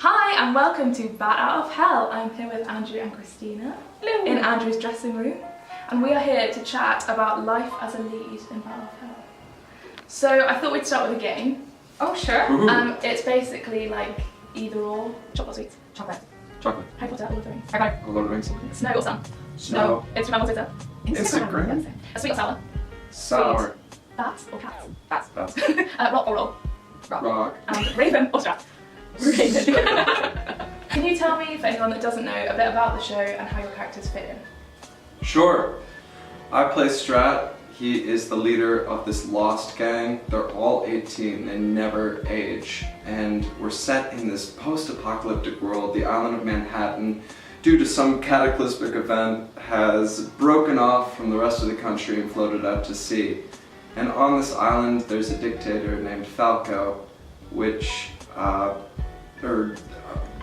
Hi and welcome to Bat Out of Hell. I'm here with Andrew and Christina. Hello. In Andrew's dressing room, and we are here to chat about life as a lead in Bat Out of Hell. So I thought we'd start with a game. Oh sure. It's basically like either or. Chocolate or sweets? Chocolate. Chocolate. Harry Potter, Lord of the Rings. Harry Potter. Lord of the Rings. Snow or sun? Snow. Instagram or Twitter? Instagram. Yes. A sweet or sour? Sour. Bats or cats? Bats. Bats. Rock or roll? Rock. And Raven or Strat? Raven. Can you tell me, for anyone that doesn't know, a bit about the show and how your characters fit in? Sure. I play Strat. He is the leader of this lost gang. They're all 18, they never age. And we're set in this post-apocalyptic world. The island of Manhattan, due to some cataclysmic event, has broken off from the rest of the country and floated out to sea. And on this island there's a dictator named Falco, which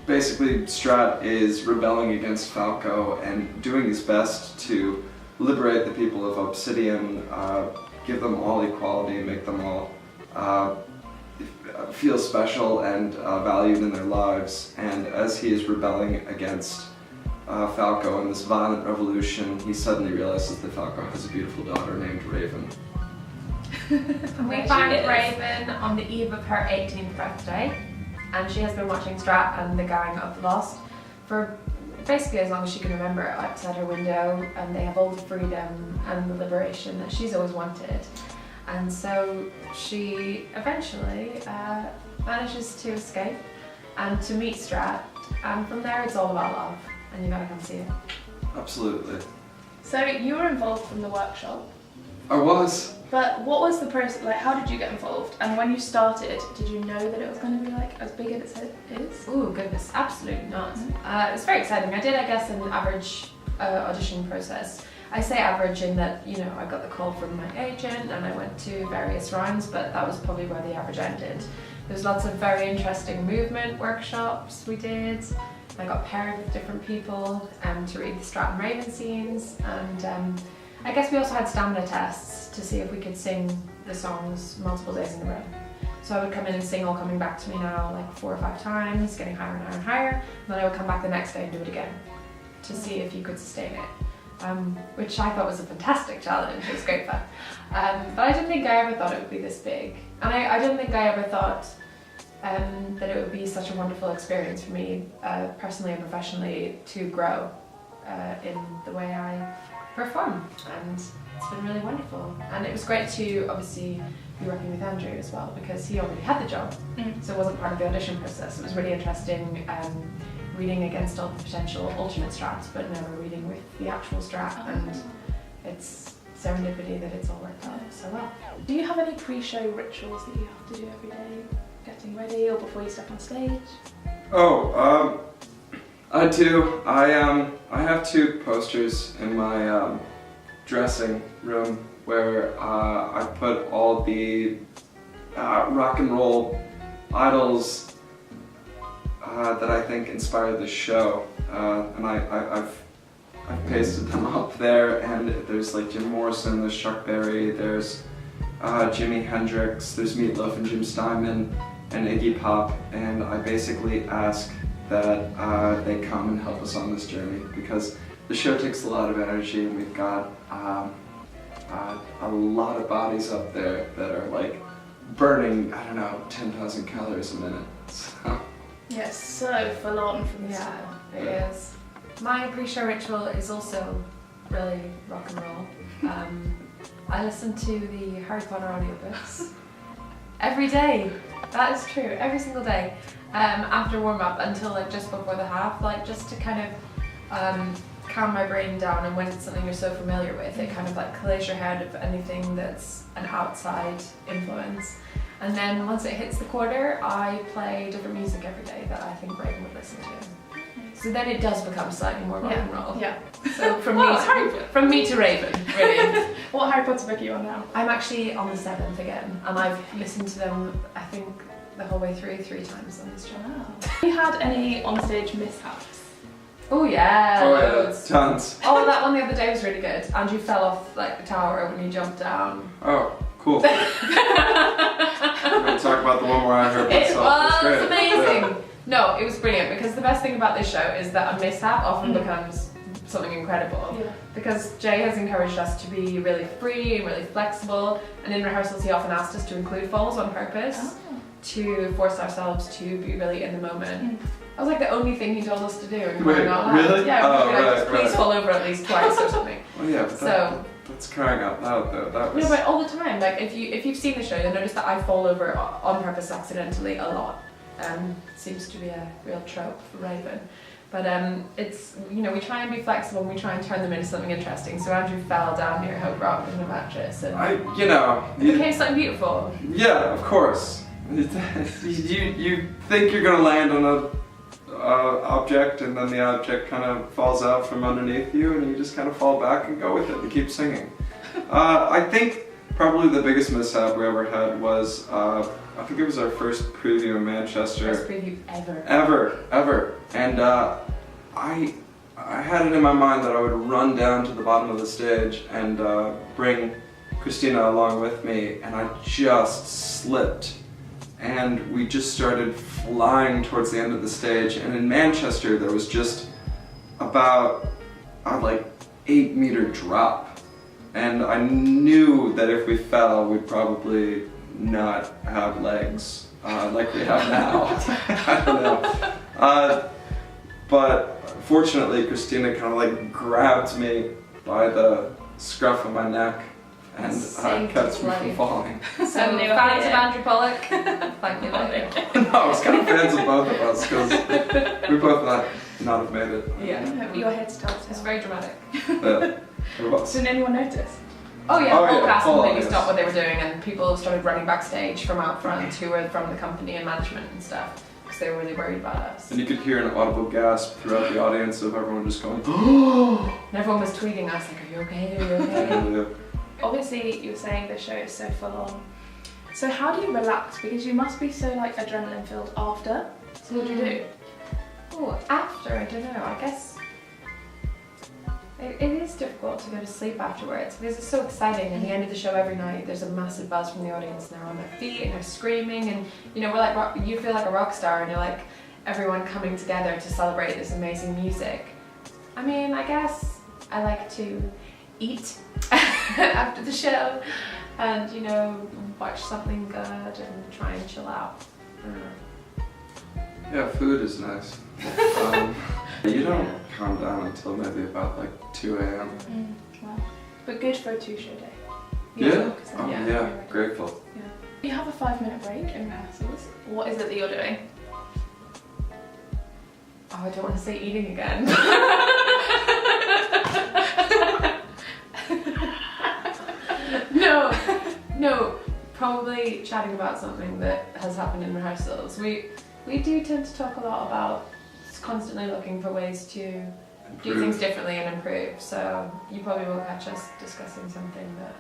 basically Strat is rebelling against Falco and doing his best to liberate the people of Obsidian, give them all equality, make them all feel special and valued in their lives. And as he is rebelling against Falco in this violent revolution, he suddenly realizes that Falco has a beautiful daughter named Raven. We found Raven on the eve of her 18th birthday, and she has been watching Strat and the gang of the Lost for basically as long as she can remember, outside her window, and they have all the freedom and the liberation that she's always wanted. And so she eventually manages to escape and to meet Strat, and from there it's all about love, and you gotta come see it. Absolutely. So you were involved from the workshop. I was. But what was the process, like how did you get involved? And when you started, did you know that it was going to be like as big as it is? Oh goodness, absolutely not. It was very exciting. I did, I guess, an average audition process. I say average in that, you know, I got the call from my agent and I went to various rounds, but that was probably where the average ended. There's lots of very interesting movement workshops we did. I got paired with different people to read the Strat and Raven scenes, and I guess we also had stamina tests to see if we could sing the songs multiple days in a row. So I would come in and sing All Coming Back to Me Now like 4 or 5 times, getting higher and higher and higher, and then I would come back the next day and do it again to see if you could sustain it, which I thought was a fantastic challenge. It was great fun. But I didn't think I ever thought it would be this big, and I didn't think I ever thought that it would be such a wonderful experience for me, personally and professionally, to grow in the way I perform, and it's been really wonderful. And it was great to obviously be working with Andrew as well, because he already had the job, so it wasn't part of the audition process. It was really interesting reading against all the potential alternate Strats, but never reading with the actual Strat, and it's serendipity that it's all worked out so well. Do you have any pre-show rituals that you have to do every day, getting ready or before you step on stage? Oh, I do. I have 2 posters in my dressing room where I put all the rock and roll idols that I think inspired the show, and I've pasted them up there. And there's like Jim Morrison, there's Chuck Berry, there's Jimi Hendrix, there's Meatloaf and Jim Steinman and Iggy Pop, and I basically ask that they come and help us on this journey, because the show takes a lot of energy, and we've got a lot of bodies up there that are like burning, I don't know, 10,000 calories a minute. So. Yes, so full on from the Yeah, start. it is. My pre-show ritual is also really rock and roll. I listen to the Harry Potter audiobooks every day. That is true, every single day. After warm-up until like just before the half, like just to kind of calm my brain down, and when it's something you're so familiar with, it kind of like clears your head of anything that's an outside influence. And then once it hits the quarter, I play different music every day that I think Raven would listen to. So then it does become slightly more rock and roll. Yeah. So from me to Raven, really. What Harry Potter book are you on now? I'm actually on the 7th again, and I've listened to them, I think, the whole way through 3 times on this show. Wow. Have you had any onstage mishaps? Oh yeah, loads. Tons. Oh, that one the other day was really good. Andrew fell off like the tower when he jumped down. Oh, cool. We're gonna talk about the one where I heard It myself. was amazing. No, it was brilliant because the best thing about this show is that a mishap often becomes something incredible. Yeah. Because Jay has encouraged us to be really free and really flexible, and in rehearsals he often asked us to include falls on purpose to force ourselves to be really in the moment. That was like the only thing he told us to do in Wait, really? Yeah, Oh, like, right, just please right. fall over at least twice or something. Well, yeah, but that's crying out loud though. That was. No, but all the time. Like if you've seen the show, you'll notice that I fall over on purpose accidentally a lot. Seems to be a real trope for Raven. But it's, you know, we try and be flexible and we try and turn them into something interesting. So Andrew fell down near Hope Rock with a mattress and it became something beautiful. Yeah, of course. You think you're gonna land on a object and then the object kind of falls out from underneath you and you just kind of fall back and go with it and keep singing. I think probably the biggest mishap we ever had was I think it was our first preview in Manchester. First preview ever. Ever. And I had it in my mind that I would run down to the bottom of the stage and bring Christina along with me, and I just slipped. And we just started flying towards the end of the stage, and in Manchester there was just about a like 8-meter drop. And I knew that if we fell, we'd probably not have legs like we have now. I don't know. But fortunately, Christina kind of like grabbed me by the scruff of my neck and kept me from falling. So fans of Andrew Polec, thank you later. No, I was kind of fans of both of us because we both not have made it. Yeah. Your head starts. It's very dramatic. Didn't anyone notice? Oh yeah, the whole cast full completely on, stopped what they were doing and people started running backstage from out front who were from the company and management and stuff because they were really worried about us. And you could hear an audible gasp throughout the audience of everyone just going, And everyone was tweeting us like, are you okay, are you okay? Obviously you were saying the show is so full on. So how do you relax? Because you must be so like adrenaline filled after. So what do you do? Oh, after, I don't know, I guess it is difficult to go to sleep afterwards because it's so exciting. At the end of the show every night there's a massive buzz from the audience and they're on their feet and they're screaming and you know, we're like, you feel like a rock star and you're like everyone coming together to celebrate this amazing music. I mean, I guess I like to eat after the show and, you know, watch something good and try and chill out. I don't know. Yeah, food is nice. You don't calm down until maybe about like 2 a.m. Wow. But good for a 2-show day. Yeah? Yeah. Grateful. Yeah. You have a 5-minute break in rehearsals. What is it that you're doing? Oh, I don't want to say eating again. No, probably chatting about something that has happened in rehearsals. We do tend to talk a lot about constantly looking for ways to do things differently and improve. So you probably will catch us discussing something that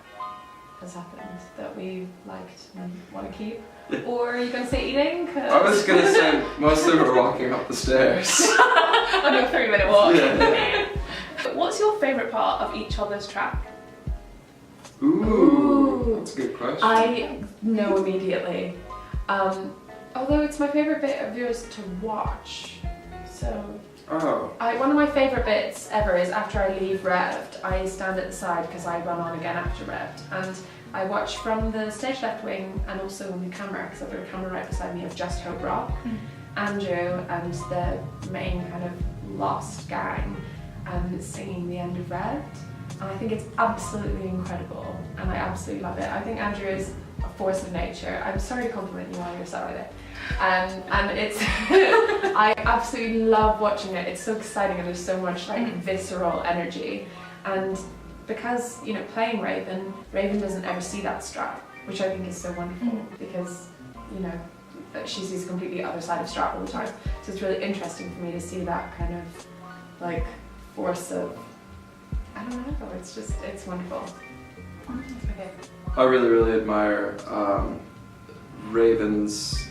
has happened that we liked and want to keep. Or are you going to say eating? I was going to say mostly we're walking up the stairs. On your 3-minute walk. Yeah. What's your favourite part of each other's track? Ooh, that's a good question. I know immediately. Although it's my favourite bit of yours to watch. So one of my favourite bits ever is after I leave Rev'd, I stand at the side because I run on again after Rev'd, and I watch from the stage left wing and also on the camera because I've got a camera right beside me of Just Hope Rock, Andrew and the main kind of lost gang singing the end of Rev'd, and I think it's absolutely incredible and I absolutely love it. I think Andrew is a force of nature. I'm sorry to compliment you while you're sat right there. And it's I absolutely love watching it. It's so exciting and there's so much like visceral energy, and because, you know, playing Raven doesn't ever see that Strat, which I think is so wonderful because, you know, she sees a completely other side of Strat all the time. So it's really interesting for me to see that kind of like force of, I don't know, it's wonderful. Okay. I really admire Raven's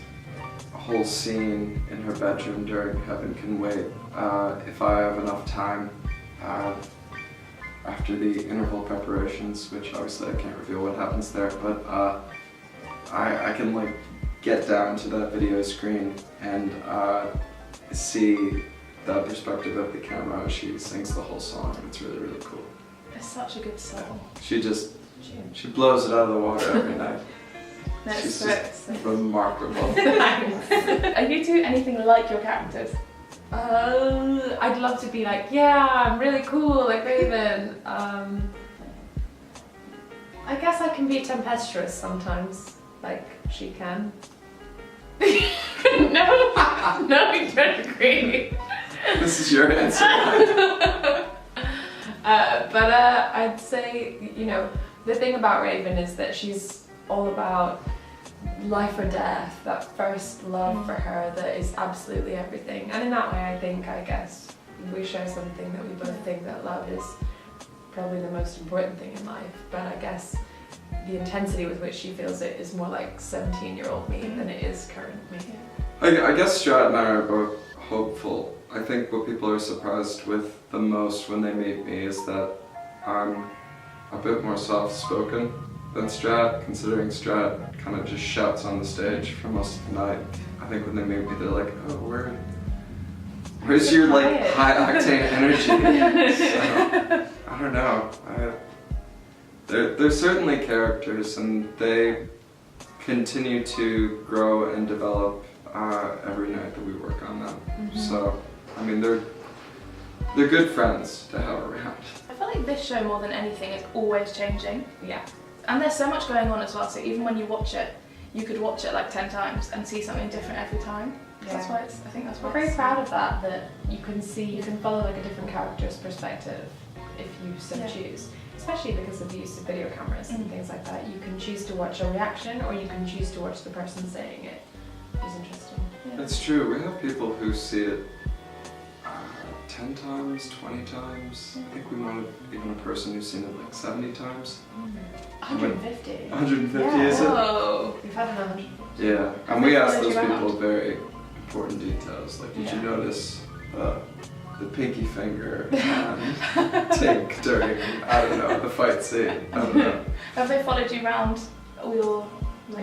whole scene in her bedroom during Heaven Can Wait. If I have enough time after the interval preparations, which obviously I can't reveal what happens there, but I can like get down to that video screen and see the perspective of the camera. She sings the whole song, and it's really, really cool. It's such a good song. She blows it out of the water every night. She's just remarkable. Are you two anything like your characters? I'd love to be like, yeah, I'm really cool, like Raven. I guess I can be tempestuous sometimes, like she can. No, I don't agree. This is your answer. But I'd say, you know, the thing about Raven is that she's all about life or death, that first love for her that is absolutely everything. And in that way, I guess, we share something that we both think that love is probably the most important thing in life. But I guess the intensity with which she feels it is more like 17-year-old me than it is current me. I guess Strat and I are both hopeful. I think what people are surprised with the most when they meet me is that I'm a bit more soft-spoken than Strat, considering Strat kind of just shouts on the stage for most of the night. I think when they meet me, they're like, oh, where's your like high-octane energy? So, I don't know. They're certainly characters, and they continue to grow and develop every night that we work on them. So, I mean, they're good friends to have around. I feel like this show, more than anything, is always changing. Yeah. And there's so much going on as well, so even when you watch it, you could watch it like 10 times and see something different every time. Yeah. That's why I think that's why We're very proud of that you can follow like a different character's perspective if you so choose. Especially because of the use of video cameras and things like that. You can choose to watch a reaction, or you can choose to watch the person saying it, which is interesting. Yeah. It's true, we have people who see it 10 times, 20 times. I think we wanted even a person who's seen it like 70 times. 150. 150 is it? Whoa. We've had 150. Yeah, and we asked those followed you people very important details, like did you notice the pinky finger and Tink during, I don't know, the fight scene? I don't know. Have they followed you around all your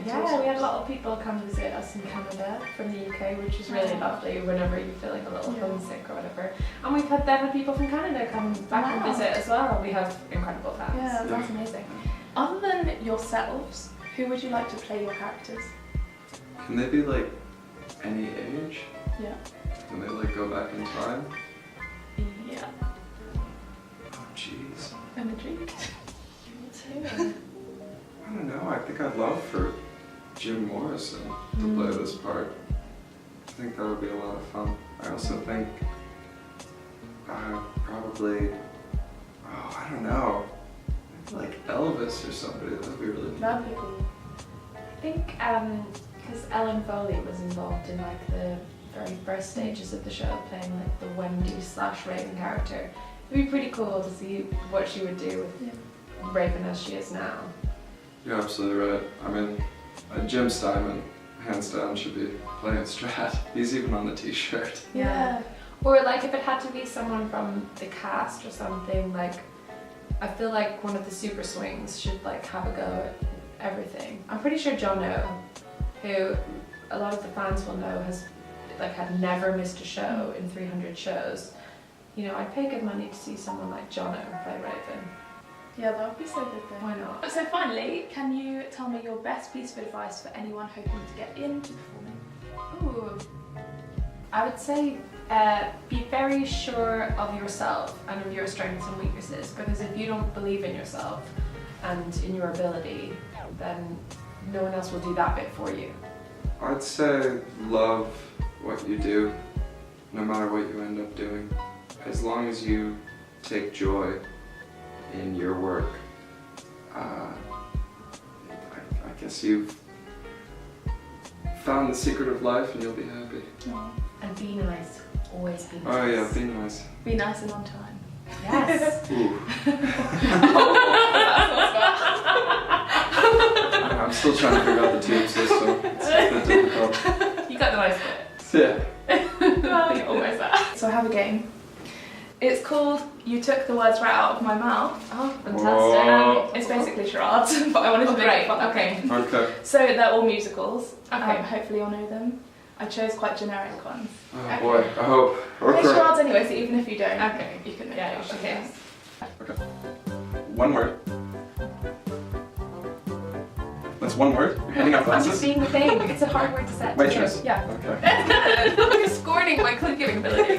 Yeah, we had a lot of people come visit us in Canada from the UK, which is really lovely whenever you feel like a little homesick or whatever. And we've had people from Canada come back and visit as well. We have incredible fans. Yeah, that's amazing. Other than yourselves, who would you like to play your characters? Can they be like any age? Yeah. Can they like go back in time? Yeah. Oh jeez. Intrigued. I don't know, I think I'd love for Jim Morrison to play this part. I think that would be a lot of fun. I also think probably, I don't know, maybe like Elvis or somebody, that'd be really fun. That'd be cool. I think because Ellen Foley was involved in like the very first stages of the show, playing like the Wendy/Raven character. It'd be pretty cool to see what she would do with Raven as she is now. You're absolutely right. I mean, Jim Steinman, hands down, should be playing Strat. He's even on the t-shirt. Yeah. Or like if it had to be someone from the cast or something, like I feel like one of the super swings should like have a go at everything. I'm pretty sure Jono, who a lot of the fans will know has like had never missed a show in 300 shows. You know, I'd pay good money to see someone like Jono play Raven. Yeah, that would be so good though. Why not? So finally, can you tell me your best piece of advice for anyone hoping to get into performing? Ooh. I would say be very sure of yourself and of your strengths and weaknesses, because if you don't believe in yourself and in your ability, then no one else will do that bit for you. I'd say love what you do, no matter what you end up doing. As long as you take joy in your work, I guess you've found the secret of life and you'll be happy. Aww. And be nice. Always be nice. Oh yeah, be nice. Be nice and on time. Yes. Ooh. I'm still trying to figure out the tube system. It's a bit difficult. You got the nice bit. Yeah. Well, you're almost there. So I have a game. It's called You Took the Words Right Out of My Mouth. Oh, fantastic. Whoa. It's basically charades, but I wanted to make it fun. Okay. Okay. So they're all musicals. Okay. Hopefully you'll know them. I chose quite generic ones. Oh Okay. boy, I hope. They're charades anyway, so even if you don't, Okay. you can make Yeah, it you up, should okay. guess. Okay. One word. That's one word? You're handing out I'm just glasses? being the thing. It's a hard word to set. Waitress. Yeah. Okay. You're scorning my clue giving ability.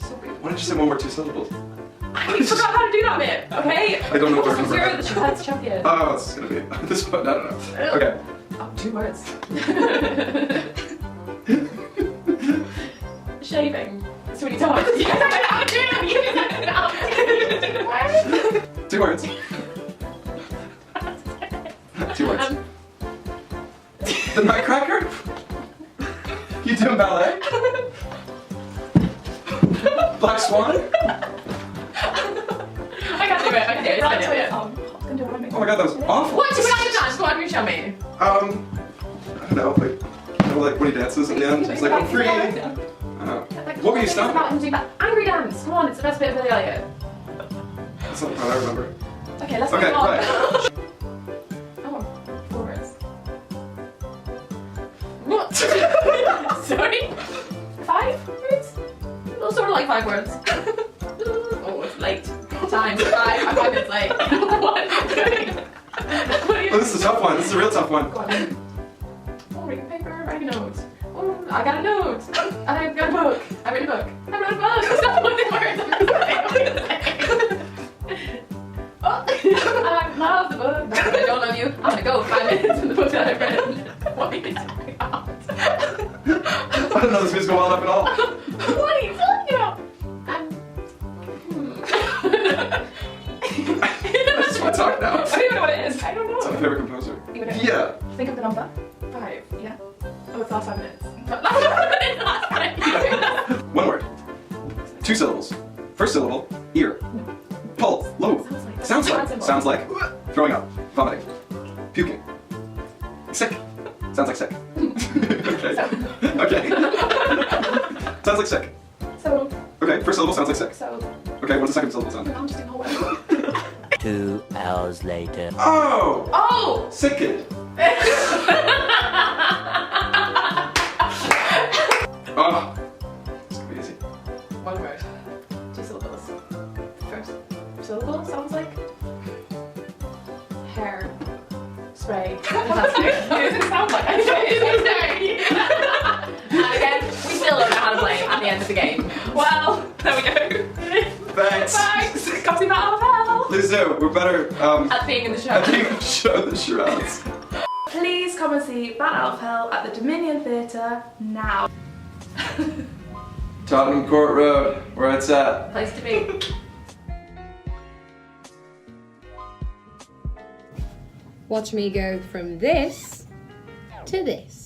So weird. Why did you say one word, 2 syllables? I forgot how to do that bit, okay? I don't know what Also, we're you're the Chopin's champion. Oh, it's gonna be this one. I don't know. Okay. Oh, 2 words. Shaving. So many times. 2 words. 2 words. The Nutcracker? You doing ballet? Black Swan? I can't do it. I can do it. I can do it. Oh my god, that was awful. What? You forgot to dance. Go on, you show me. I don't know, like when he dances at the end, he's like, I'm free. What were you It's about stopping? him doing that angry dance. Come on, it's the best bit of Billy Elliot. That's not the part I remember. Okay, let's Okay, move on. right. Oh, 4 words. What? Sorry? 5 words? Well, sort of like 5 words. Oh, it's late. Time. 5. I'm 5 minutes late. What? Oh, this is a tough one. This is a real tough one. Go on. Oh, reading paper, writing a note. Oh, I got a note. And I've got a book. I read a book. I wrote a book. That's not what they were. I love the book. I don't love you. I'm gonna go 5 minutes in the book that I read. What are you talking about? I don't know this musical well enough at all. What are you talking about? I just want to talk now. I don't even know what it is. I don't It's my know. favorite composer. Even if- Yeah. Think of the number. 5. Yeah. Oh, it's last 5 minutes. Last 5 minutes. 1 word. 2 syllables. First syllable, ear. Pull, low. Sounds like. Sounds like. Throwing up. Vomiting. Puking. Sick. Sounds like sick. Okay. Okay. Sounds like sick. So, Okay, first syllable sounds like sick. so, Okay, what's the second syllable sound? I'm just doing the whole word. 2 hours later. Oh! Oh! Sick kid. Oh. This could be easy. 1 word. 2 syllables. First syllable sounds like hair spray. Fantastic. It doesn't sound like it. And again, we still don't know how to play at the end of the game. Well, there we go. Thanks. Thanks. Copy that out of hell. Please do. We're better At being in the show. at being able to show the charades. Please come and see Bat Out of Hell at the Dominion Theatre now. Tottenham Court Road, where it's at. Place to be. Watch me go from this to this.